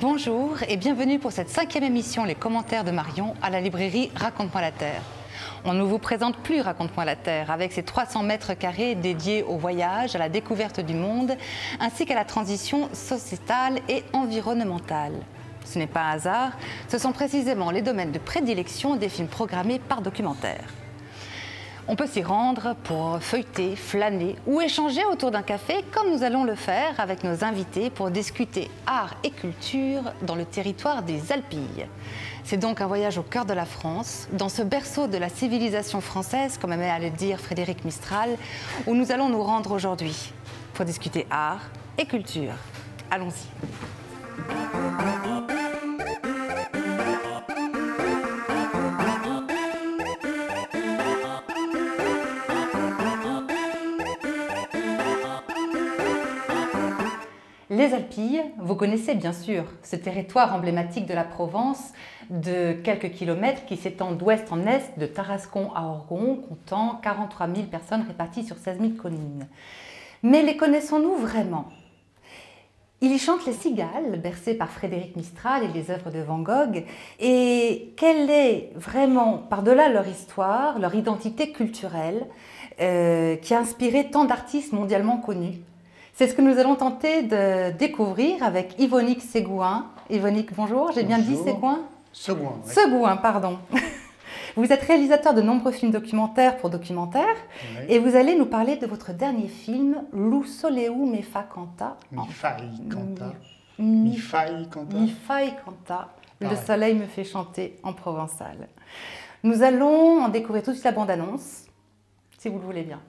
Bonjour et bienvenue pour cette 5e émission Les commentaires de Marion à la librairie Raconte-moi la Terre. On ne vous présente plus Raconte-moi la Terre avec ses 300 mètres carrés dédiés au voyage, à la découverte du monde ainsi qu'à la transition sociétale et environnementale. Ce n'est pas un hasard, ce sont précisément les domaines de prédilection des films programmés par documentaire. On peut s'y rendre pour feuilleter, flâner ou échanger autour d'un café comme nous allons le faire avec nos invités pour discuter art et culture dans le territoire des Alpilles. C'est donc un voyage au cœur de la France, dans ce berceau de la civilisation française, comme aimait à le dire Frédéric Mistral, où nous allons nous rendre aujourd'hui pour discuter art et culture. Allons-y. Les Alpilles, vous connaissez bien sûr ce territoire emblématique de la Provence de quelques kilomètres qui s'étend d'ouest en est de Tarascon à Orgon, comptant 43 000 personnes réparties sur 16 000 communes. Mais les connaissons-nous vraiment? Ils y chantent les cigales, bercées par Frédéric Mistral et les œuvres de Van Gogh. Et quelle est vraiment, par-delà leur histoire, leur identité culturelle, qui a inspiré tant d'artistes mondialement connus? C'est ce que nous allons tenter de découvrir avec Yvonique Ségouin. Yvonique, bonjour, j'ai bien dit Ségouin? Segouin, oui. Segouin, pardon. Vous êtes réalisateur de nombreux films documentaires pour Documentaire, oui. Et vous allez nous parler de votre dernier film, Lu soleu me fa cantar. Mi fai cantar. Mi fai cantar. Mi fai cantar. Le soleil me fait chanter en provençal. Nous allons en découvrir tout de suite la bande-annonce, si vous le voulez bien.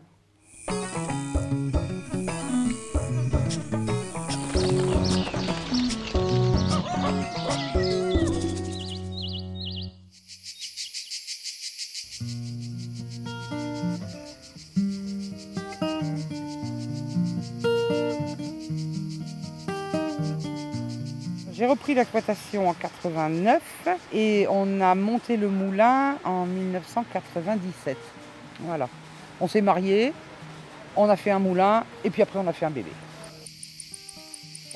J'ai repris l'exploitation en 89 et on a monté le moulin en 1997. Voilà. On s'est mariés, on a fait un moulin et puis après on a fait un bébé.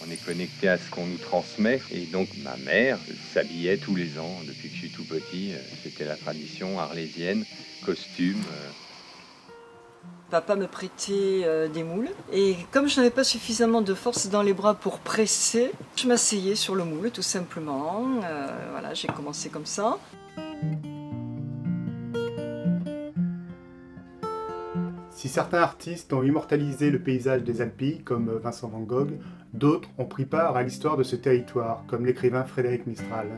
On est connecté à ce qu'on nous transmet et donc ma mère s'habillait tous les ans depuis que je suis tout petit. C'était la tradition arlésienne, costume. Papa me prêtait des moules et comme je n'avais pas suffisamment de force dans les bras pour presser, je m'asseyais sur le moule tout simplement. Voilà, j'ai commencé comme ça. Si certains artistes ont immortalisé le paysage des Alpilles, comme Vincent Van Gogh, d'autres ont pris part à l'histoire de ce territoire, comme l'écrivain Frédéric Mistral.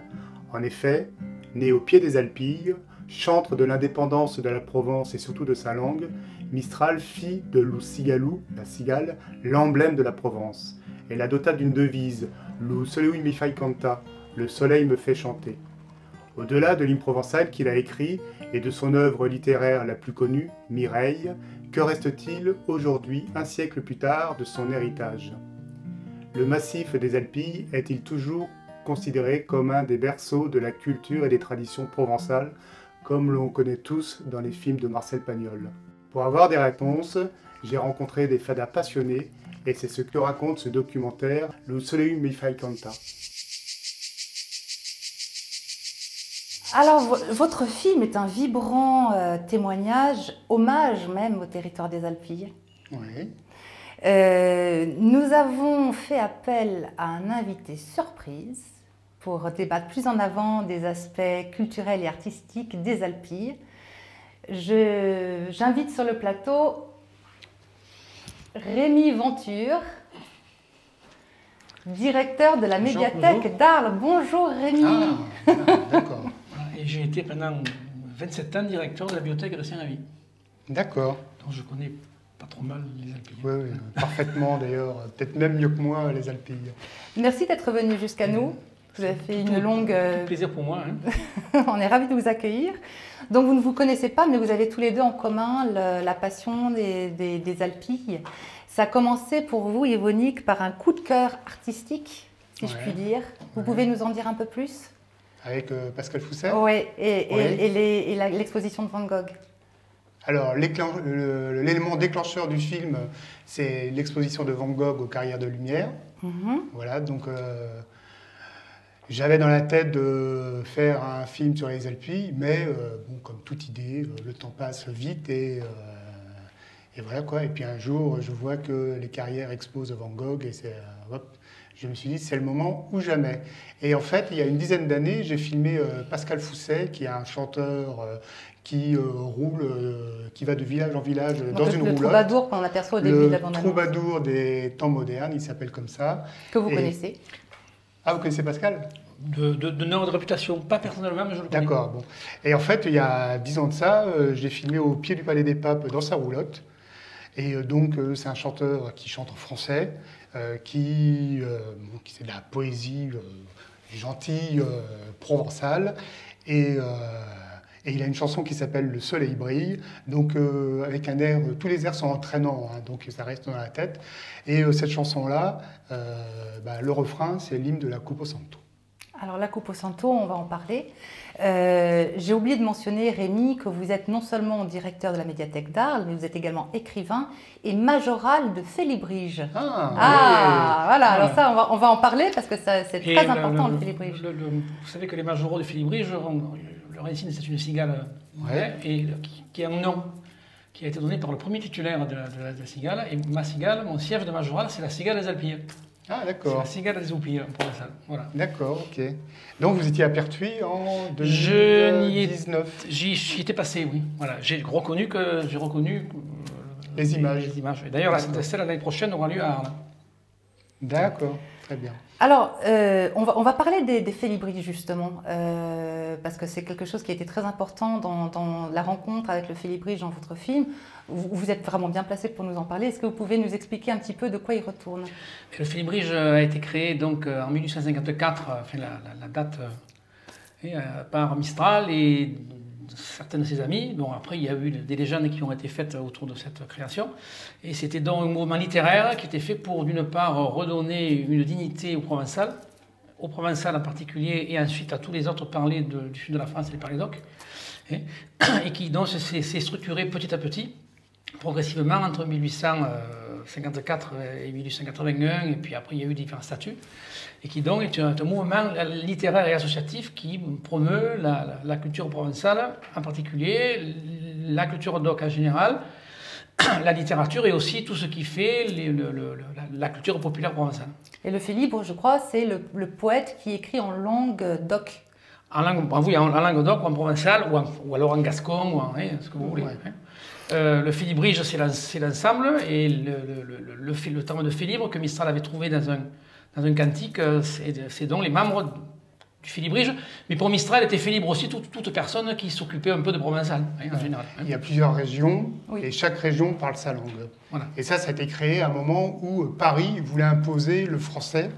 En effet, né au pied des Alpilles, chantre de l'indépendance de la Provence et surtout de sa langue, Mistral fit de Lu cigalou, la cigale, l'emblème de la Provence, et la dota d'une devise, Lu soleu me fai cantar, le soleil me fait chanter. Au-delà de l'hymne provençal qu'il a écrit et de son œuvre littéraire la plus connue, Mireille, que reste-t-il aujourd'hui, un siècle plus tard, de son héritage? Le massif des Alpilles est-il toujours considéré comme un des berceaux de la culture et des traditions provençales, comme l'on connaît tous dans les films de Marcel Pagnol? Pour avoir des réponses, j'ai rencontré des fadas passionnés et c'est ce que raconte ce documentaire, Lu soleu me fai cantar. Alors, votre film est un vibrant témoignage, hommage même au territoire des Alpilles. Oui. Nous avons fait appel à un invité surprise pour débattre plus en avant des aspects culturels et artistiques des Alpilles. J'invite sur le plateau Rémi Venture, directeur de la médiathèque d'Arles. Bonjour Rémi. Ah, d'accord. Et j'ai été pendant 27 ans directeur de la bibliothèque de Saint-Rémy. D'accord. Donc je connais pas trop mal les Alpilles. Oui, oui, parfaitement d'ailleurs, peut-être même mieux que moi les Alpilles. Merci d'être venu jusqu'à nous. Vous avez fait une longue... Tout plaisir pour moi. Hein. On est ravis de vous accueillir. Donc vous ne vous connaissez pas, mais vous avez tous les deux en commun la passion des Alpilles. Ça a commencé pour vous, Yvonique, par un coup de cœur artistique, si je puis dire. Vous pouvez nous en dire un peu plus? Avec Pascal Fousset? Oui, et l'exposition de Van Gogh. Alors, l'élément déclencheur du film, c'est l'exposition de Van Gogh aux Carrières de Lumière. Voilà, donc j'avais dans la tête de faire un film sur les Alpilles, mais bon, comme toute idée, le temps passe vite et voilà quoi. Et puis un jour, je vois que les Carrières exposent Van Gogh et je me suis dit, c'est le moment ou jamais. Et en fait, il y a une dizaine d'années, j'ai filmé Pascal Fousset, qui est un chanteur qui roule, qui va de village en village dans une roulotte. Le troubadour qu'on aperçoit au début de la bande-annonce. Le troubadour des temps modernes, il s'appelle comme ça. Que vous connaissez. Ah, vous connaissez Pascal? De nom et de réputation, pas personnellement, mais je le connais. D'accord, bon. Et en fait, il y a 10 ans de ça, j'ai filmé au pied du Palais des Papes dans sa roulotte. Et donc, c'est un chanteur qui chante en français, qui c'est de la poésie gentille, provençale. Et il a une chanson qui s'appelle Le Soleil brille, donc avec un air, tous les airs sont entraînants, hein, donc ça reste dans la tête. Et cette chanson-là, le refrain, c'est l'hymne de la Coupe au Santo. Alors la Coupe au Santo, on va en parler. J'ai oublié de mentionner, Rémi, que vous êtes non seulement directeur de la médiathèque d'Arles, mais vous êtes également écrivain et majoral de Félibrige. Voilà, alors ça, on va en parler parce que c'est très important, le Félibrige. Vous savez que les majoraux de Félibrige, leur insigne, c'est une cigale, qui a un nom qui a été donné par le premier titulaire de la cigale. Et ma cigale, mon siège de majoral, c'est la cigale des Alpilles. Ah, d'accord. C'est la cigale des Alpilles, en provençal. Voilà. D'accord, ok. Donc vous étiez à Pertuis en 2019. J'y étais passé, oui. Voilà. J'ai reconnu les images. Les images. D'ailleurs, celle l'année prochaine aura lieu à Arles. D'accord, très bien. Alors, on va parler des Félibriges justement, parce que c'est quelque chose qui a été très important dans la rencontre avec le Félibrige dans votre film. Vous êtes vraiment bien placé pour nous en parler. Est-ce que vous pouvez nous expliquer un petit peu de quoi il retourne? Le Félibrige a été créé donc en 1854, enfin la date par Mistral et certains de ses amis. Bon, après, il y a eu des légendes qui ont été faites autour de cette création. Et c'était donc un mouvement littéraire qui était fait pour, d'une part, redonner une dignité au Provençal en particulier, et ensuite à tous les autres parlers du sud de la France et les parlers d'oc, et qui donc s'est structuré petit à petit, progressivement entre 1854 et 1881, et puis après il y a eu différents statuts, et qui donc est un mouvement littéraire et associatif qui promeut la culture provençale en particulier, la culture d'oc en général, la littérature et aussi tout ce qui fait la culture populaire provençale. Et le Félibre, je crois, c'est le poète qui écrit en langue d'oc. En langue d'oc ou en provençal, ou alors en gascon, ou en ce que vous voulez. Le Félibrige, c'est l'ensemble, et le terme de Félibre que Mistral avait trouvé dans un cantique, c'est donc les membres du Félibrige. Mais pour Mistral, était Félibre aussi toute personne qui s'occupait un peu de provençal, en général. Il y a plusieurs régions, et chaque région parle sa langue. Voilà. Et ça a été créé à un moment où Paris voulait imposer le français.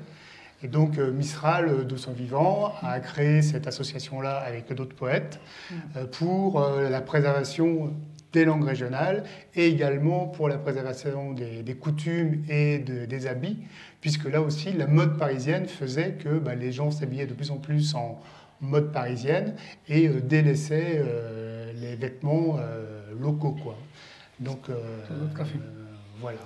Et donc Mistral, de son vivant, a créé cette association-là avec d'autres poètes pour la préservation des langues régionales et également pour la préservation des coutumes et des habits, puisque là aussi la mode parisienne faisait que les gens s'habillaient de plus en plus en mode parisienne et délaissaient les vêtements locaux, quoi. Donc voilà.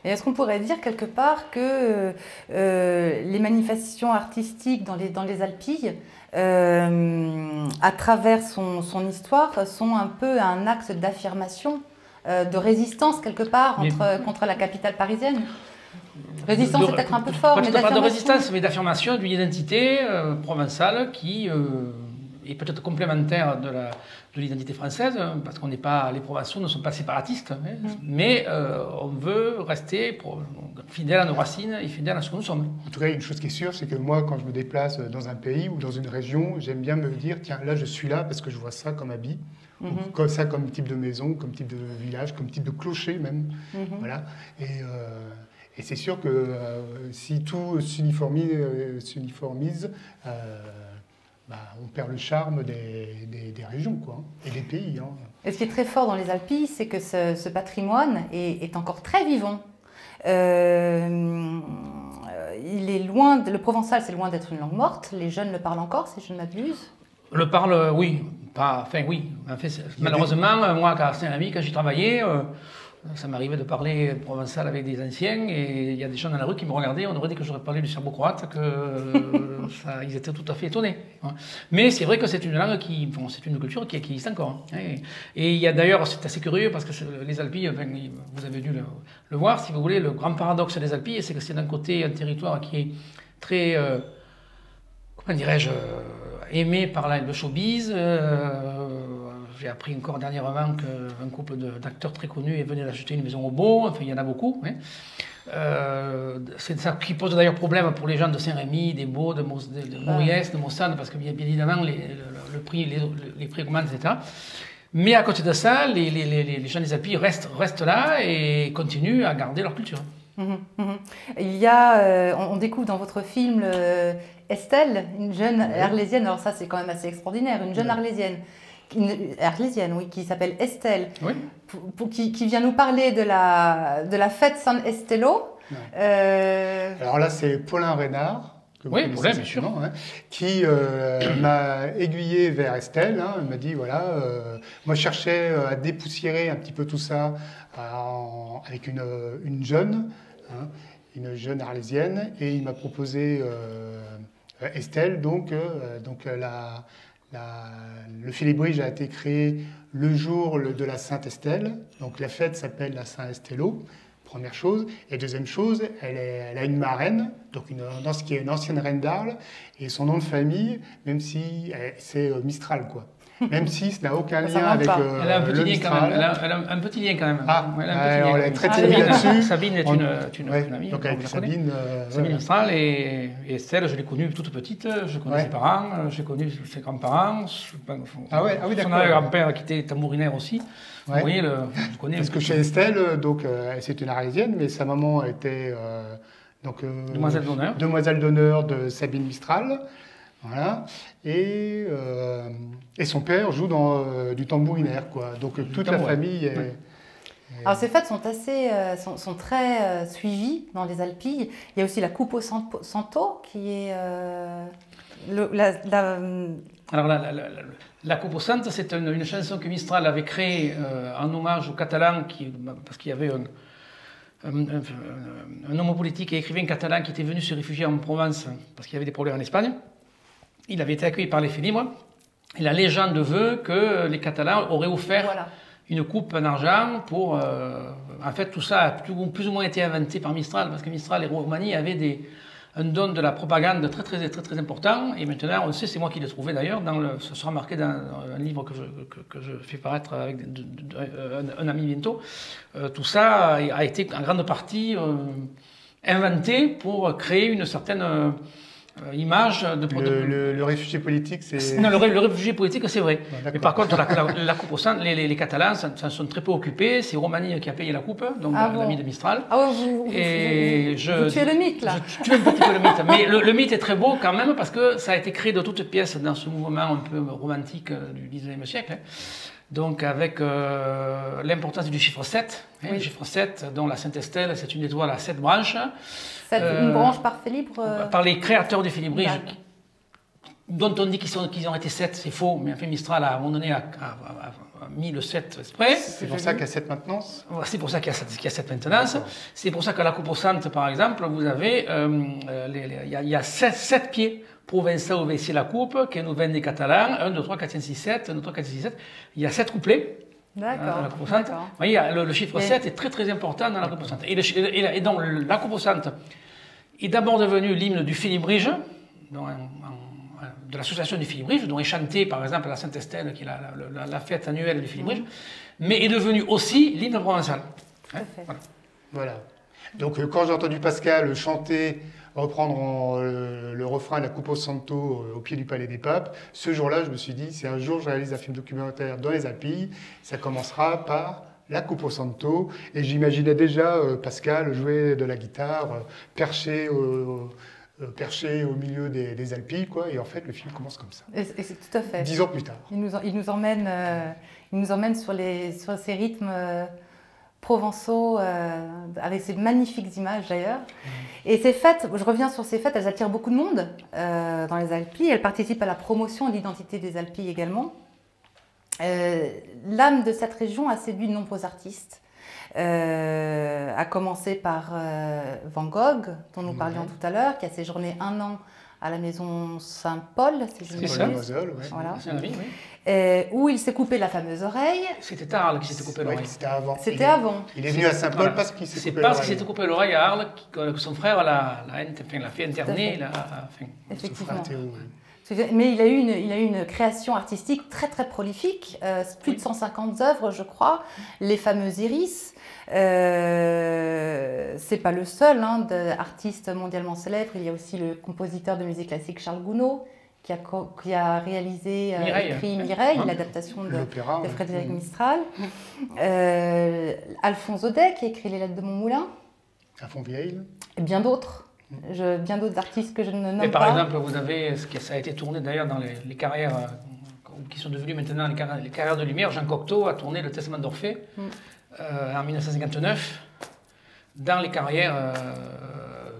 Et est-ce qu'on pourrait dire quelque part que les manifestations artistiques dans les Alpilles, à travers son histoire, sont un peu un axe d'affirmation, de résistance quelque part contre la capitale parisienne? Résistance, c'est peut-être un peu fort, mais d'affirmation. Pas de résistance, mais d'affirmation d'une identité provençale qui est peut-être complémentaire de l'identité française, parce qu'on n'est pas, les Provençaux ne sont pas séparatistes, mais on veut rester fidèles à nos racines et fidèles à ce que nous sommes. En tout cas, une chose qui est sûre, c'est que moi, quand je me déplace dans un pays ou dans une région, j'aime bien me dire, tiens, là, je suis là parce que je vois ça comme habit, comme ça comme type de maison, comme type de village, comme type de clocher même. Voilà. Et c'est sûr que si tout s'uniformise, on perd le charme des régions, quoi, et des pays. Et ce qui est très fort dans les Alpilles, c'est que ce patrimoine est encore très vivant. Il est loin, le provençal, c'est loin d'être une langue morte. Les jeunes le parlent encore, si je ne m'abuse. Le parle, oui, Enfin oui, en fait, malheureusement, moi à Saint-Rémy, quand j'y travaillais, ça m'arrivait de parler provençal avec des anciens et il y a des gens dans la rue qui me regardaient, on aurait dit que j'aurais parlé du serbo-croate, ils étaient tout à fait étonnés. Mais c'est vrai que c'est une langue c'est une culture qui existe encore. Et il y a d'ailleurs, c'est assez curieux parce que les Alpilles, vous avez dû le voir, si vous voulez, le grand paradoxe des Alpilles, c'est que c'est d'un côté un territoire qui est très, comment dirais-je, aimé par le showbiz. J'ai appris encore dernièrement qu'un couple d'acteurs très connus venait d'acheter une maison au Beau, enfin il y en a beaucoup. C'est ça qui pose d'ailleurs problème pour les gens de Saint-Rémy, des Beaux, de Mauriès, de Mossane, parce que bien évidemment les prix augmentent, etc. Mais à côté de ça, les gens des Alpilles restent là et continuent à garder leur culture. Il y a, on découvre dans votre film Estelle, une jeune arlésienne, alors ça c'est quand même assez extraordinaire, une jeune arlésienne, oui, qui s'appelle Estelle, oui. Qui vient nous parler de la fête San Estelo. Alors là c'est Paulin Reynard, que vous connaissez Paulin, bien sûr, qui m'a aiguillé vers Estelle. Il m'a dit voilà, moi je cherchais à dépoussiérer un petit peu tout ça avec une jeune arlésienne, et il m'a proposé Estelle, donc le Félibrige a été créé le jour de la Sainte Estelle, donc la fête s'appelle la Saint Estelo, première chose. Et deuxième chose, elle a une marraine, donc qui est une ancienne reine d'Arles, et son nom de famille, même si c'est Mistral, quoi. Même si ça n'a aucun lien avec elle a un petit le lien Mistral. quand même. Elle a un petit lien quand même. On est très liés là-dessus. Sabine est une amie. Donc avec Sabine, Sabine Mistral et Estelle, je l'ai connue toute petite. Je connais ses parents, j'ai connu ses grands-parents. Oui, d'accord. Son arrière-grand-père qui était tambourinaire aussi. Vous voyez, je connais. Parce que chez Estelle, donc c'est une arlésienne, mais sa maman était demoiselle d'honneur de Sabine Mistral. Voilà. Et son père joue du tambourinaire, quoi. Donc toute la famille est... Alors ces fêtes sont très suivies dans les Alpilles. Il y a aussi la Coupe au Santo qui est... Alors la Coupe au Santo, c'est une chanson que Mistral avait créée en hommage aux Catalans, parce qu'il y avait un homme politique et écrivain catalan qui était venu se réfugier en Provence parce qu'il y avait des problèmes en Espagne. Il avait été accueilli par les Félibres. Et la légende veut que les Catalans auraient offert une coupe en argent pour... en fait, tout ça a plus ou moins été inventé par Mistral, parce que Mistral et Roumanie avaient un don de la propagande très important. Et maintenant, on sait, c'est moi qui l'ai trouvé d'ailleurs, ce sera marqué dans un livre que je fais paraître avec un ami bientôt. Tout ça a été en grande partie inventé pour créer une certaine... image le réfugié politique, c'est... Non, le réfugié politique, c'est vrai. Mais par contre, la coupe au centre, les Catalans s'en sont très peu occupés. C'est Roumanie qui a payé la coupe, donc l'ami de Mistral. Vous tuez le mythe, là. Je tue un petit peu le mythe. Mais le mythe est très beau quand même, parce que ça a été créé de toutes pièces dans ce mouvement un peu romantique du 19e siècle. Donc avec l'importance du chiffre 7, le chiffre 7, dont la Sainte-Estelle, c'est une étoile à 7 branches. Une branche par Félibre Par les créateurs du Félibrige, dont on dit qu'ils ont été 7, c'est faux, mais enfin Mistral, à un moment donné, a mis le 7 exprès. C'est pour ça qu'il y a 7 maintenance. C'est pour ça qu'il y a 7 maintenance. C'est pour ça qu'à la Coupe au Santo, par exemple, vous avez, il y a 7 pieds provençaux ici la coupe, qui nous viennent des Catalans, 1, 2, 3, 4, 5, 6, 7, 1, 2, 3, 4, 5, 6, 7. Il y a 7 couplets. D'accord. Vous voyez, le chiffre 7 est très important dans la Coupe au Santo. Et donc, la Coupe au Santo est d'abord devenue l'hymne du Félibrige, de l'association du Félibrige, dont est chantée par exemple la Sainte-Estelle, qui est la fête annuelle du Félibrige, mais est devenue aussi l'hymne provençal. Voilà. Donc quand j'ai entendu Pascal reprendre le refrain de la Coupe au Santo au pied du Palais des Papes, ce jour-là, je me suis dit, si un jour je réalise un film documentaire dans les Alpilles, ça commencera par la Coupe au Santo. Et j'imaginais déjà Pascal jouer de la guitare, perché au milieu des Alpilles, quoi. Et en fait, le film commence comme ça. Et c'est tout à fait. 10 ans plus tard. Il nous emmène sur ces rythmes provençaux, avec ces magnifiques images d'ailleurs. Et ces fêtes, je reviens sur ces fêtes, elles attirent beaucoup de monde dans les Alpilles. Elles participent à la promotion de l'identité des Alpilles également. L'âme de cette région a séduit de nombreux artistes, à commencer par Van Gogh, dont nous parlions tout à l'heure, qui a séjourné 1 an à la maison Saint-Paul, si je ne me trompe. Voilà. Où il s'est coupé la fameuse oreille. C'était à Arles qu'il s'était coupé l'oreille. Ouais, c'était avant. C'était avant. Il est venu à Saint-Paul parce qu'il s'est coupé l'oreille. C'est parce qu'il s'était coupé l'oreille à Arles que son frère l'a fait interner. Effectivement. Mais il a eu une création artistique très très prolifique, plus de 150 œuvres je crois, les fameux iris. C'est pas le seul artiste mondialement célèbre, il y a aussi le compositeur de musique classique Charles Gounod qui a réalisé, écrit Mireille, l'adaptation de Frédéric Mistral. Alphonse Daudet qui a écrit Les Lettres de mon moulin. À Fontvieille. Et bien d'autres. Bien d'autres artistes que je ne nomme pas. Par exemple, vous avez, ça a été tourné d'ailleurs dans les carrières qui sont devenues maintenant les carrières de lumière. Jean Cocteau a tourné Le Testament d'Orphée en 1959 dans les carrières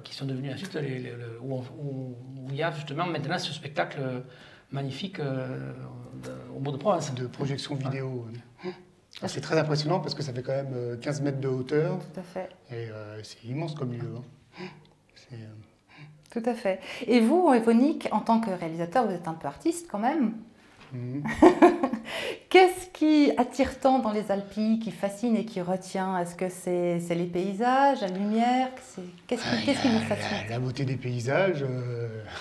qui sont devenues ensuite où il y a justement maintenant ce spectacle magnifique au Beau de Provence. De projection vidéo. C'est très impressionnant parce que ça fait quand même 15 mètres de hauteur. Tout à fait. Et c'est immense comme lieu. Tout à fait. Et vous, Evonik, en tant que réalisateur, vous êtes un peu artiste quand même. Qu'est-ce qui attire tant dans les Alpilles, qui fascine et qui retient? Est-ce que c'est les paysages, la lumière? Qu'est-ce qui vous fascine? La beauté des paysages,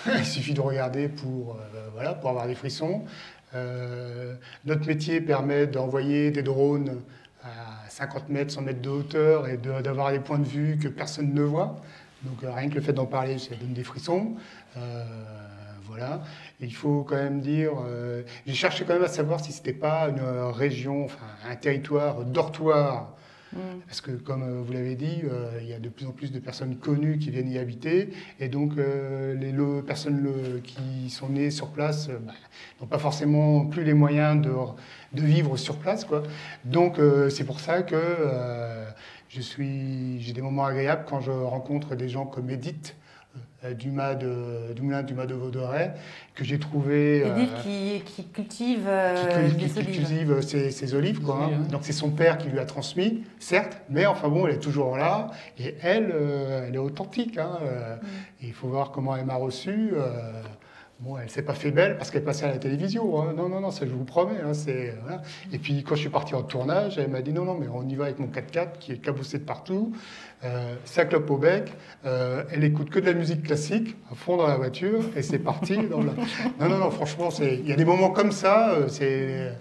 il suffit de regarder pour avoir des frissons. Notre métier permet d'envoyer des drones à 50 mètres, 100 mètres de hauteur et d'avoir des points de vue que personne ne voit. Donc rien que le fait d'en parler, ça donne des frissons. Voilà. Et il faut quand même dire, j'ai cherché quand même à savoir si c'était pas une région, enfin un territoire dortoir. Parce que comme vous l'avez dit, il y a de plus en plus de personnes connues qui viennent y habiter. Et donc les personnes qui sont nées sur place n'ont pas forcément plus les moyens de vivre sur place, quoi. Donc c'est pour ça que j'ai des moments agréables quand je rencontre des gens comme Edith du moulin de Vaudreuil, que j'ai trouvé... Edith qui cultive ses olives, quoi. Oui, hein. Donc c'est son père qui lui a transmis, certes, mais enfin bon, elle est toujours là, et elle est authentique. Hein. Et il faut voir comment elle m'a reçu. Bon, elle ne s'est pas fait belle parce qu'elle passait à la télévision. Hein. Non, ça je vous promets. Hein, voilà. Et puis quand je suis parti en tournage, elle m'a dit non, mais on y va avec mon 4x4 qui est cabossé de partout. Ça clope au bec. Elle écoute que de la musique classique à fond dans la voiture et c'est parti. Non, franchement, il y a des moments comme ça. C'est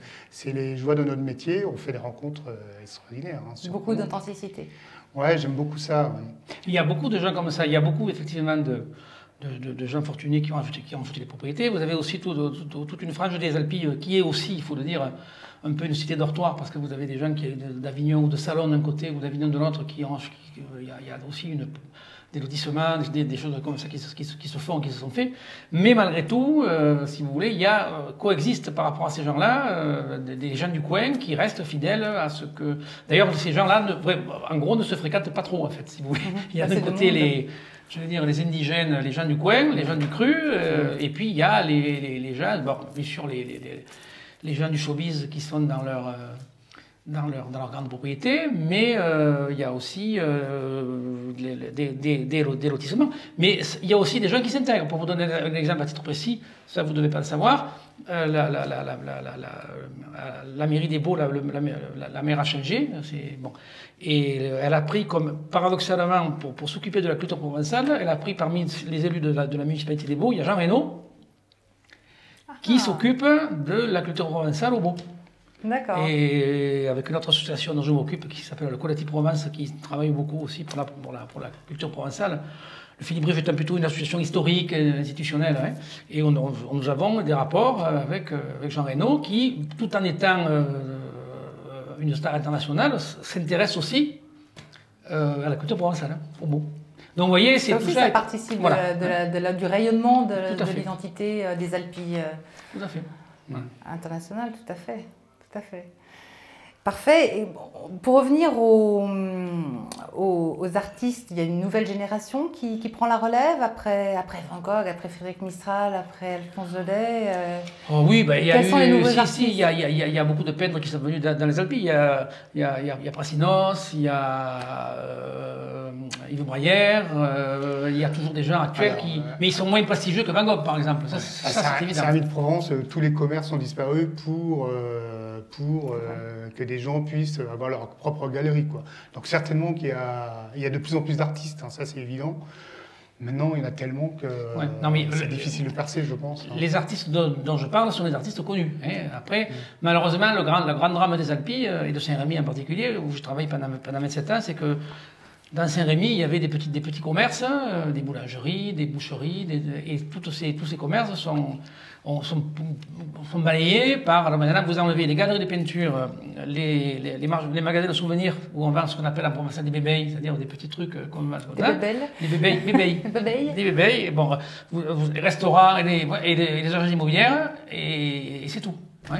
les joies de notre métier. On fait des rencontres extraordinaires. Hein, beaucoup d'authenticité. Ouais, j'aime beaucoup ça. Ouais. Il y a beaucoup de gens comme ça. Il y a beaucoup effectivement de gens fortunés qui ont acheté les propriétés. Vous avez aussi toute une frange des Alpilles qui est aussi, il faut le dire, un peu une cité dortoir, parce que vous avez des gens d'Avignon ou de Salon d'un côté ou d'Avignon de l'autre, il y a aussi des lotissements, des choses comme ça qui se font, qui se sont faits. Mais malgré tout, si vous voulez, il y a coexiste par rapport à ces gens-là, des gens du coin qui restent fidèles à ce que... D'ailleurs, ces gens-là, en gros, ne se fréquentent pas trop, en fait, si vous voulez. Il y a d'un côté les indigènes, les gens du coin, les gens du cru, et puis il y a les gens, bon, bien sûr, les gens du showbiz qui sont dans leur grande propriété, mais il y a aussi des lotissements. Mais il y a aussi des gens qui s'intègrent. Pour vous donner un exemple à titre précis, ça vous ne devez pas le savoir, la mairie des Baux, la maire a changé, bon. Et elle a pris comme, paradoxalement, pour s'occuper de la culture provençale, elle a pris parmi les élus de la municipalité des Baux, il y a Jean Reynaud, qui s'occupe de la culture provençale au Beau. D'accord. Et avec une autre association dont je m'occupe qui s'appelle le Colati Provence, qui travaille beaucoup aussi pour la culture provençale. Le Philippe Brive est plutôt une association historique, institutionnelle. Hein, et nous avons des rapports avec Jean Reynaud qui, tout en étant une star internationale, s'intéresse aussi à la culture provençale, hein, au Beau. Donc vous voyez, c'est tout ça. Ça participe du rayonnement de l'identité des Alpilles internationales, tout à fait. Parfait. Et pour revenir au aux artistes, il y a une nouvelle génération qui prend la relève après Van Gogh, après Frédéric Mistral, après Alphonse Daudet. Oh oui, bah, Quels sont les nouveaux artistes? il y a beaucoup de peintres qui sont venus dans les Alpes. Il y a Prassinos, il y a Yves Braillère, il y a toujours des gens actuels mais ils sont moins prestigieux que Van Gogh, par exemple. Ça, c'est évident. C'est de Provence, tous les commerces ont disparu pour que des gens puissent avoir leur propre galerie, quoi. Donc certainement qu'il y a de plus en plus d'artistes, hein, ça c'est évident. Maintenant, il y en a tellement que c'est difficile de percer, je pense. Hein. Les artistes dont je parle sont des artistes connus. Hein. Après, malheureusement, le grand drame des Alpes, et de Saint-Rémy en particulier, où je travaille pendant 27 ans, c'est que dans Saint-Rémy, il y avait des petits commerces, des boulangeries, des boucheries, et tous ces commerces sont balayés par... Alors maintenant, vous enlevez les galeries de peinture, les magasins de souvenirs, où on vend ce qu'on appelle en provençal des bébés, c'est-à-dire des petits trucs comme... Des bébés. Des bébés, bon, les restaurants et les agences immobilières, et c'est tout. Ouais.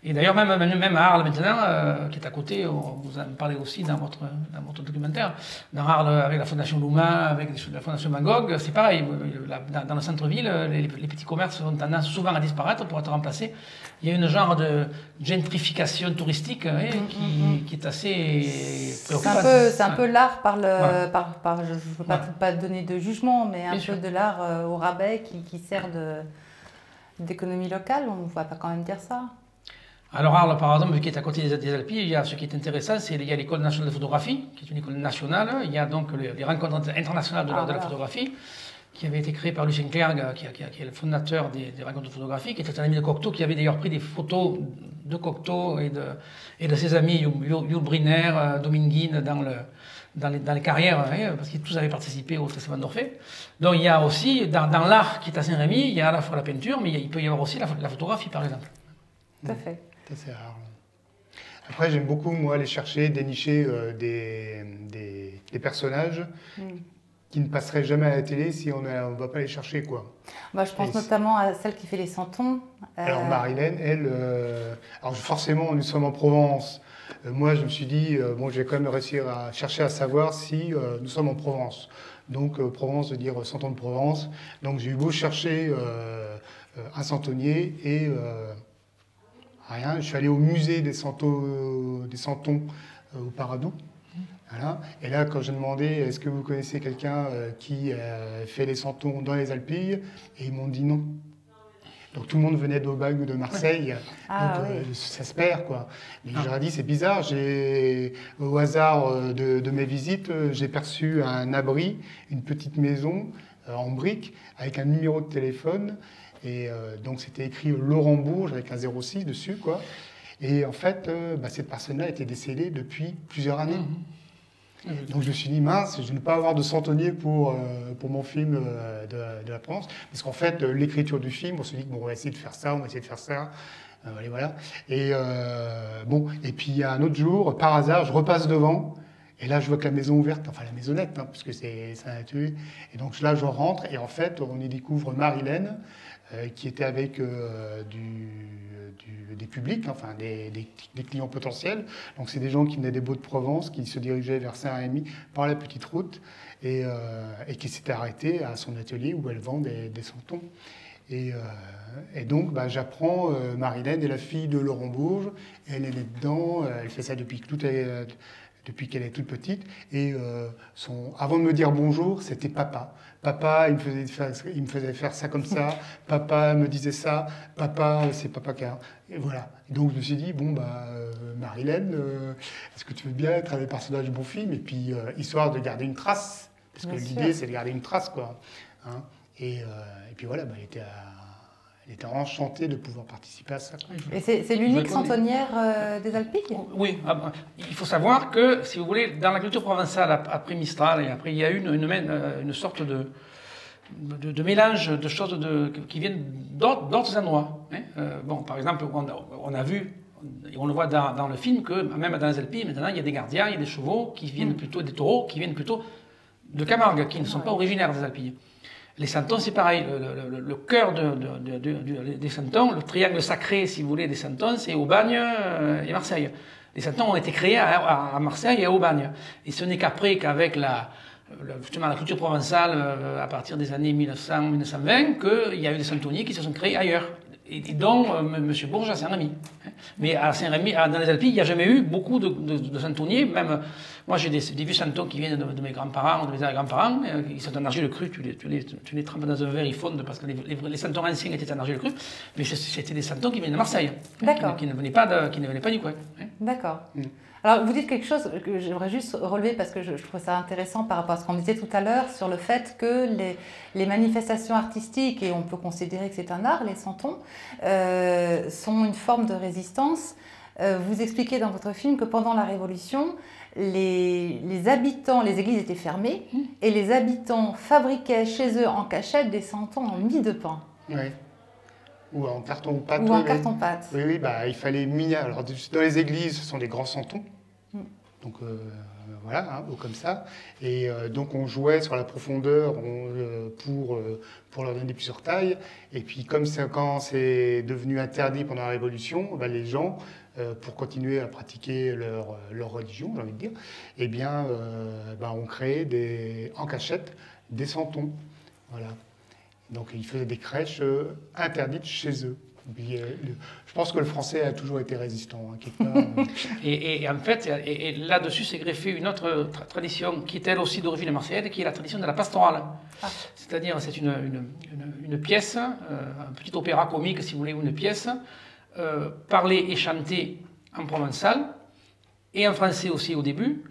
Et d'ailleurs, même à Arles maintenant, qui est à côté, vous en parlez aussi dans votre documentaire, dans Arles, avec la Fondation Louma, avec la Fondation Van Gogh, c'est pareil. Dans le centre-ville, les petits commerces ont tendance souvent à disparaître pour être remplacés. Il y a une genre de gentrification touristique qui est assez préoccupante. C'est un peu l'art je ne veux pas donner de jugement, mais un peu de l'art au rabais qui sert d'économie locale. On ne va pas quand même dire ça. Alors Arles, par exemple, qui est à côté des Alpes, il y a ce qui est intéressant, il y a l'école nationale de photographie, qui est une école nationale. Il y a donc les rencontres internationales de la photographie, qui avait été créée par Lucien Clergue, qui est le fondateur des rencontres de photographie, qui était un ami de Cocteau, qui avait d'ailleurs pris des photos de Cocteau et de ses amis, Jules Briner, Dominguine, dans les carrières, parce qu'ils tous avaient participé au Festival d'Orphée. Donc il y a aussi, dans l'art qui est à Saint-Rémy, il y a à la fois la peinture, mais il peut y avoir aussi la photographie, par exemple. Tout à fait. C'est rare. Après, j'aime beaucoup, moi, aller chercher, dénicher des personnages qui ne passeraient jamais à la télé si on ne va pas les chercher, quoi. Bah, je pense notamment à celle qui fait les santons. Alors, Marilène, elle... alors, forcément, nous sommes en Provence. Moi, je me suis dit, bon, je vais quand même réussir à chercher à savoir si nous sommes en Provence. Donc, Provence veut dire Santon de Provence. Donc, j'ai eu beau chercher un santonnier et... rien, je suis allé au musée des santons au Paradou. Voilà. Et là, quand j'ai demandé est-ce que vous connaissez quelqu'un qui fait les santons dans les Alpilles, et ils m'ont dit non. Donc tout le monde venait d'Aubagne ou de Marseille, ça se perd, quoi. Mais j'aurais dit c'est bizarre, au hasard de mes visites, j'ai perçu un abri, une petite maison en briques avec un numéro de téléphone. Et donc c'était écrit Laurent Bourges avec un 06 dessus, quoi. Et en fait, cette personne-là était décédée depuis plusieurs années. Donc je me suis dit, mince, je ne vais pas avoir de santonnier pour mon film de la Provence. Parce qu'en fait, l'écriture du film, on se dit que bon, on va essayer de faire ça, on va essayer de faire ça. Et voilà. Et bon, et puis un autre jour, par hasard, je repasse devant. Et là, je vois que la maison ouverte, enfin la maisonnette, hein, parce que c'est un atelier. Et donc là, je rentre et en fait, on y découvre Marilène, qui était avec des publics, enfin des clients potentiels. Donc c'est des gens qui venaient des Baux-de-Provence, qui se dirigeaient vers Saint-Rémy par la petite route et qui s'étaient arrêtés à son atelier où elle vend des santons. Et donc j'apprends, Marilène est la fille de Laurent Bourges, elle est dedans, elle fait ça depuis qu'elle est toute petite. Et avant de me dire bonjour, c'était papa. Papa, il me faisait faire ça comme ça. Papa me disait ça. Papa, c'est papa car. Et voilà. Et donc je me suis dit, bon, Marilène, est-ce que tu veux bien être un des personnages de mon film? Et puis, histoire de garder une trace. Parce que l'idée, c'est de garder une trace, quoi. Hein, et puis voilà, elle était enchantée de pouvoir participer à ça. Et c'est l'unique santonnière des Alpilles? Oui, il faut savoir que, si vous voulez, dans la culture provençale, après Mistral, et après, il y a eu une sorte de mélange de choses qui viennent d'autres endroits. Hein. Bon, par exemple, on a vu, et on le voit dans le film, que même dans les Alpilles, maintenant, il y a des gardiens, il y a des chevaux qui viennent plutôt, des taureaux qui viennent plutôt de Camargue, qui ne sont pas originaires des Alpilles. Les santons, c'est pareil. Le cœur des santons, le triangle sacré, si vous voulez, des santons, c'est Aubagne et Marseille. Les santons ont été créés à Marseille et à Aubagne. Et ce n'est qu'après qu'avec justement la culture provençale, à partir des années 1900-1920, qu'il y a eu des santonniers qui se sont créés ailleurs. Et dont M. Bourges à Saint-Rémy. Mais à Saint-Rémy, dans les Alpes, il n'y a jamais eu beaucoup de santonniers. Même, moi, j'ai des vieux santons qui viennent de mes grands-parents, de mes grands-parents. Ils sont en argile crue. Tu les trempes dans un verre, ils fondent parce que les santons anciens étaient en argile crue. Mais c'était des santons qui venaient de Marseille, qui ne venaient pas du coin. D'accord. Alors, vous dites quelque chose que j'aimerais juste relever parce que je trouve ça intéressant par rapport à ce qu'on disait tout à l'heure sur le fait que les manifestations artistiques, et on peut considérer que c'est un art, les santons, sont une forme de résistance. Vous expliquez dans votre film que pendant la Révolution, les habitants, les églises étaient fermées et les habitants fabriquaient chez eux en cachette des santons en mie de pain. Oui. Ou en carton-pâte. Ou en carton-pâte. Oui, oui, bah, il fallait miner. Alors, dans les églises, ce sont des grands santons. Donc, voilà, hein, comme ça. Et donc, on jouait sur la profondeur pour leur donner plusieurs tailles. Et puis, quand c'est devenu interdit pendant la Révolution, bah, les gens, pour continuer à pratiquer leur religion, j'ai envie de dire, eh bien, bah, on créé en cachette des santons. Voilà. Donc, ils faisaient des crèches interdites chez eux. Puis, je pense que le français a toujours été résistant, hein, quelque part. Et en fait, là-dessus s'est greffée une autre tradition qui est elle aussi d'origine marseillaise, qui est la tradition de la pastorale. C'est-à-dire, c'est une pièce, un petit opéra comique, si vous voulez, ou une pièce, parlée et chantée en provençal, et en français aussi au début,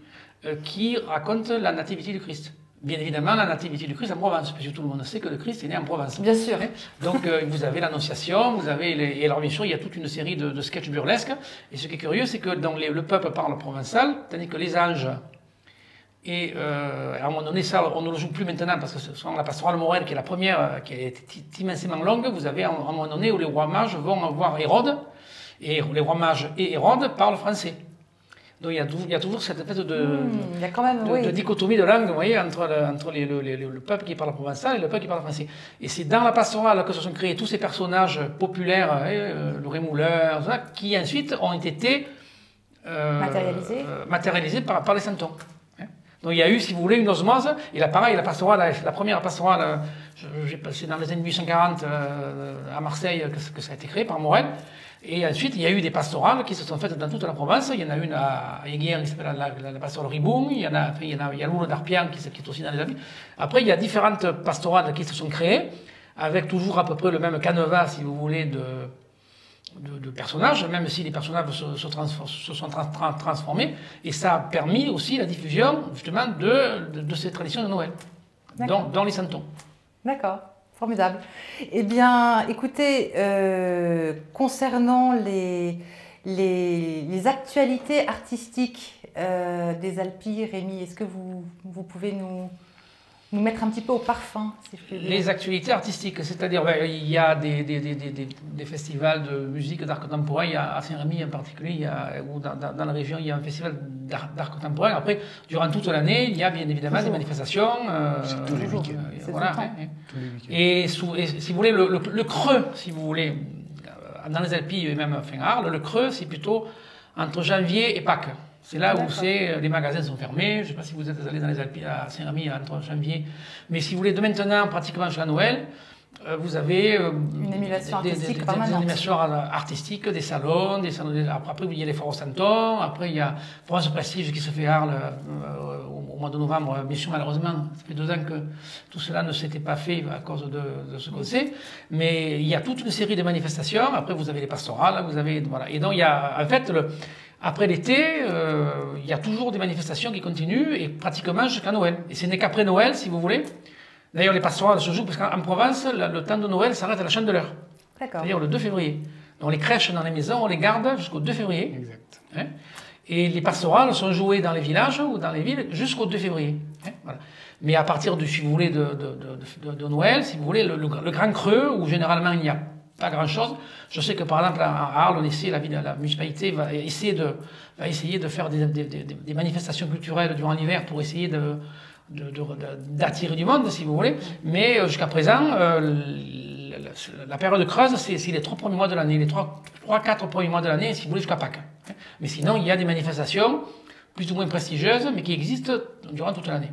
qui raconte la nativité du Christ. Bien évidemment, la nativité du Christ en Provence, puisque tout le monde sait que le Christ est né en Provence. Bien sûr. Donc, vous avez l'Annonciation, vous avez et alors bien sûr, il y a toute une série de sketchs burlesques. Et ce qui est curieux, c'est que le peuple parle provençal, tandis que les anges, et à un moment donné, ça, on ne le joue plus maintenant, parce que selon la pastorale Morel, qui est la première, qui est immensément longue, vous avez à un moment donné où les rois mages vont voir Hérode, et les rois mages et Hérode parlent français. Donc il y a toujours cette espèce de dichotomie de langue, vous voyez, entre le peuple qui parle provençal et le peuple qui parle français. Et c'est dans la pastorale que se sont créés tous ces personnages populaires, le rémouleur, qui ensuite ont été matérialisés par les santons. Donc il y a eu, si vous voulez, une osmose. Et là, pareil, la première pastorale, c'est dans les années 1840 à Marseille que ça a été créé par Morel. Et ensuite, il y a eu des pastorales qui se sont faites dans toute la province. Il y en a une à Aiguière qui s'appelle la pastorale Riboum. Il y a l'Oule d'Arpian qui est aussi dans les Alpes. Après, il y a différentes pastorales qui se sont créées, avec toujours à peu près le même canevas, si vous voulez, de personnages, même si les personnages se sont transformés. Et ça a permis aussi la diffusion, justement, de ces traditions de Noël, dans les santons. D'accord. Formidable. Eh bien, écoutez, concernant les actualités artistiques des Alpilles, Rémi, est-ce que vous pouvez nous mettre un petit peu au parfum, si je puis dire? Les actualités artistiques, c'est-à-dire, il y a des festivals de musique, d'art contemporain, à Saint-Rémy en particulier, ou dans la région, il y a un festival d'art contemporain. Après, durant toute l'année, il y a bien évidemment des manifestations. Tous les week-ends. Voilà. Et si vous voulez, le creux, si vous voulez, dans les Alpilles et même à Arles, le creux, c'est plutôt entre janvier et Pâques. C'est là où les magasins sont fermés. Je ne sais pas si vous êtes allé dans les Alpes à Saint-Rémy entre janvier. Mais si vous voulez, de maintenant, pratiquement jusqu'à Noël, vous avez une émulation artistique des animations artistiques, des salons. Après, il y a les foires aux santons. Après, il y a France Prestige qui se fait à Arles au mois de novembre. Bien sûr, malheureusement, ça fait 2 ans que tout cela ne s'était pas fait à cause de ce qu'on sait. Mais il y a toute une série de manifestations. Après, vous avez les pastorales. Voilà. Et donc, il y a, en fait, après l'été, il y a toujours des manifestations qui continuent et pratiquement jusqu'à Noël. Et ce n'est qu'après Noël, si vous voulez. D'ailleurs, les pastorales se jouent parce qu'en Provence, le temps de Noël s'arrête à la Chandeleur. C'est-à-dire le 2 février. Donc les crèches dans les maisons, on les garde jusqu'au 2 février. Exact. Et les pastorales sont jouées dans les villages ou dans les villes jusqu'au 2 février. Voilà. Mais à partir si vous voulez, de Noël, si vous voulez, le grand creux, où généralement il n'y a pas grand-chose. Je sais que par exemple à Arles, la municipalité va essayer de faire des manifestations culturelles durant l'hiver pour essayer d'attirer du monde, si vous voulez. Mais jusqu'à présent, la période creuse, c'est les 3 premiers mois de l'année, les 3-4 premiers mois de l'année, si vous voulez, jusqu'à Pâques. Mais sinon, il y a des manifestations plus ou moins prestigieuses, mais qui existent durant toute l'année.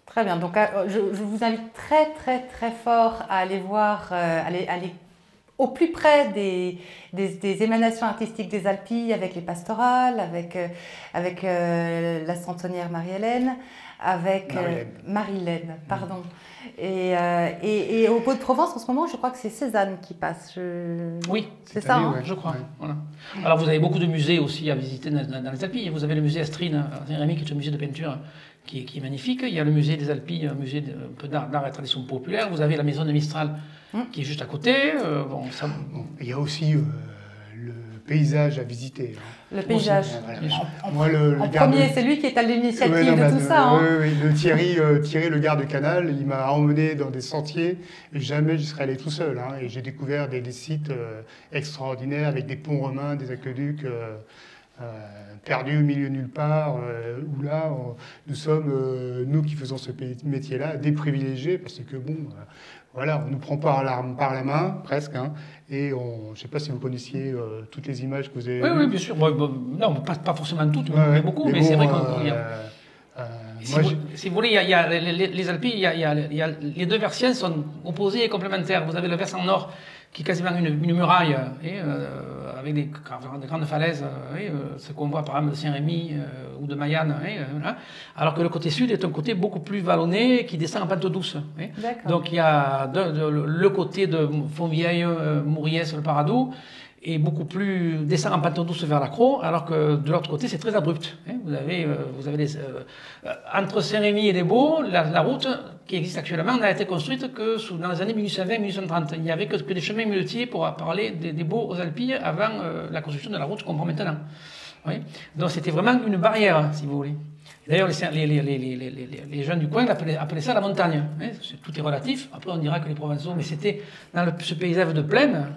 Très bien, donc je vous invite très très très fort à aller voir, aller au plus près des émanations artistiques des Alpilles, avec les pastorales, avec la centenière Marie-Hélène, avec Marie-Hélène, pardon. Et au Beau-de-Provence, en ce moment, je crois que c'est Cézanne qui passe. Oui, c'est ça, hein, je crois. Ouais. Voilà. Alors vous avez beaucoup de musées aussi à visiter dans les Alpilles. Vous avez le musée Estrine à Saint-Rémy, qui est un musée de peinture qui est magnifique. Il y a le musée des Alpilles, un musée un peu d'art et tradition populaire. Vous avez la maison de Mistral qui est juste à côté. Il y a aussi le paysage à visiter. Le paysage. Voilà. En premier, c'est lui qui est à l'initiative de tout ça. Hein. Oui, le Thierry, le garde canal, il m'a emmené dans des sentiers. Jamais je serais allé tout seul. Hein, et j'ai découvert des sites extraordinaires avec des ponts romains, des aqueducs perdus au milieu de nulle part. Où là, nous sommes, nous qui faisons ce métier-là, des privilégiés parce que bon. Voilà, on nous prend par la main, presque, hein, et je ne sais pas si vous connaissiez toutes les images que vous avez vues. Oui, bien sûr. Non, pas forcément toutes, mais beaucoup, mais c'est vrai qu'on y a... Si vous voulez, il y a les Alpilles, les deux versions sont opposés et complémentaires. Vous avez le versant nord qui est quasiment une muraille, avec des grandes falaises, ce qu'on voit par exemple de Saint-Rémy ou de Mayenne, voilà. Alors que le côté sud est un côté beaucoup plus vallonné qui descend en pente douce. Donc il y a le côté de Fontvieille, Mouriès, le Paradou, et beaucoup plus descend en pente douce vers l'Accro, alors que de l'autre côté c'est très abrupt. Vous avez entre Saint-Rémy et les Baux, la route qui existe actuellement n'a été construite que dans les années 1820-1830. Il n'y avait que des chemins muletiers pour parler des Baux aux Alpilles avant la construction de la route qu'on prend maintenant. Oui. Donc c'était vraiment une barrière, si vous voulez. D'ailleurs, les jeunes du coin appelaient ça la montagne. Tout est relatif. Après, on dira que les Provençaux, mais c'était dans ce paysage de plaine.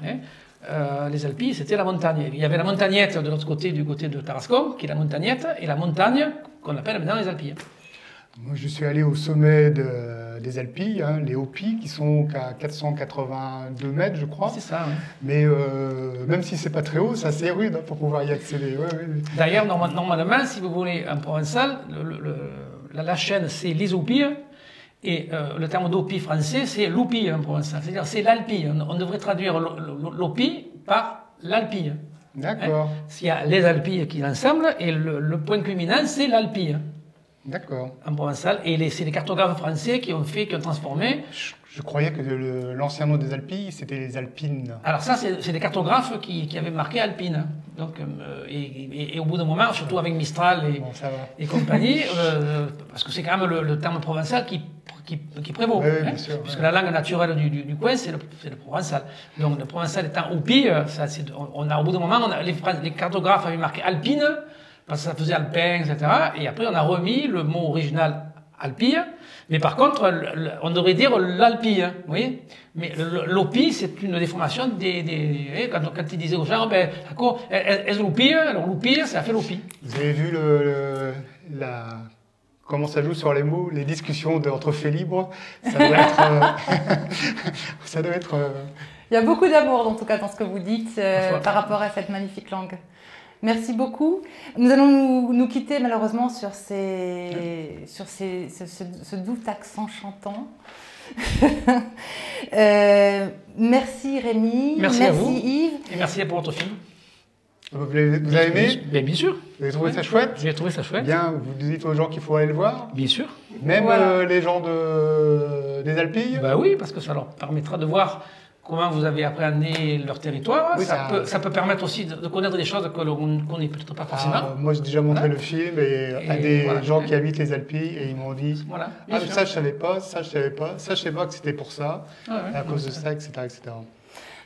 Les Alpilles, c'était la montagne. Il y avait la montagnette de l'autre côté, du côté de Tarascon, qui est la montagnette, et la montagne qu'on appelle maintenant les Alpilles. Moi, je suis allé au sommet des Alpilles, hein, les Hauts-Pies, qui sont qu'à 482 mètres, je crois. C'est ça, oui. Mais même si c'est pas très haut, c'est assez rude hein, pour pouvoir y accéder. Ouais. D'ailleurs, normalement, si vous voulez, en provençal, la chaîne, c'est les Hauts-Pies. Et le terme d'Opie français, c'est l'Oupie en provençal, c'est-à-dire c'est l'Alpille. On devrait traduire l'Opie par l'Alpille. D'accord. S'il y a les Alpilles qui l'ensemble, et le point culminant, c'est l'Alpille. D'accord. En provençal. Et c'est les cartographes français qui ont transformé. Je croyais que l'ancien nom des Alpilles, c'était les Alpines. Alors ça, c'est des cartographes qui avaient marqué Alpine. Donc, et au bout d'un moment, surtout avec Mistral et compagnie, parce que c'est quand même le terme provençal qui prévaut. Oui, bien sûr, puisque la langue naturelle du coin, c'est le provençal. Donc le provençal étant Oupi, au bout d'un moment, les cartographes avaient marqué Alpine, parce que ça faisait alpin, etc. Et après, on a remis le mot original Alpille, mais par contre, on devrait dire l'Alpille, vous voyez. Mais l'Opi, c'est une déformation quand ils disaient aux gens, ben, d'accord, est-ce l'Opi? Alors l'Opi, ça fait l'Opi. Vous avez vu comment ça joue sur les mots, les discussions entre faits libres, ça doit être... ça doit être Il y a beaucoup d'amour, en tout cas, dans ce que vous dites par rapport à cette magnifique langue. Merci beaucoup. Nous allons nous quitter malheureusement sur ce doux accent chantant. Merci Rémi, merci à vous. Yves. Et merci pour votre film. Vous avez aimé? Bien sûr. Vous avez trouvé ça chouette? J'ai trouvé ça chouette. Bien, vous dites aux gens qu'il faut aller le voir? Bien sûr. Même les gens des Alpilles? Bah oui, parce que ça leur permettra de voir comment vous avez appréhendé leur territoire. Oui, ça peut permettre aussi de connaître des choses que l'on ne connaît peut-être pas forcément. Moi, j'ai déjà montré le film à des gens qui habitent les Alpilles et ils m'ont dit ça, je savais pas, ça, je savais pas, ça, je savais pas que c'était pour ça, à cause de ça, etc., etc.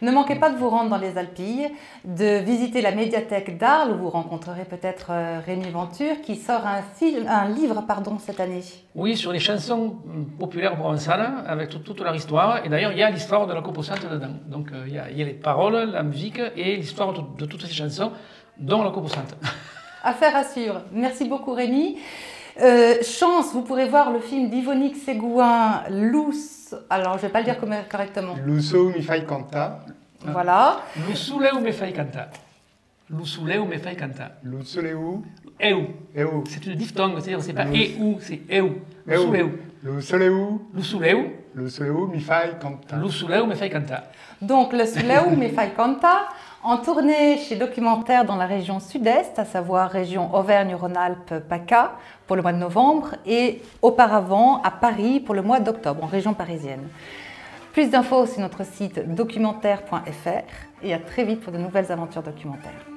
Ne manquez pas de vous rendre dans les Alpilles, de visiter la médiathèque d'Arles où vous rencontrerez peut-être Rémi Venture qui sort un livre cette année. Oui, sur les chansons populaires provençales avec toute leur histoire. Et d'ailleurs, il y a l'histoire de la Copo-Sante dedans. Donc il y a les paroles, la musique et l'histoire de toutes ces chansons, dont la Copo-Sante. Affaire à suivre. Merci beaucoup Rémi. Chance, vous pourrez voir le film d'Yvonique Ségouin, Luz. Alors, je ne vais pas le dire correctement. Luso mi fai canta. Voilà. Lusule mi fai canta. Lusuleu me fai cantar. Lusuleu. Eu. Eu. C'est une diphtongue, c'est-à-dire c'est pas eu, c'est eu. Eu. Lusuleu. Lusuleu. Lusuleu. Lusuleu mi fai cantar. Lusuleu me fai cantar. Donc le Suleu me fai cantar, en tournée chez Documentaire dans la région sud-est, à savoir région Auvergne-Rhône-Alpes-PACA pour le mois de novembre et auparavant à Paris pour le mois d'octobre en région parisienne. Plus d'infos sur notre site documentaire.fr et à très vite pour de nouvelles aventures documentaires.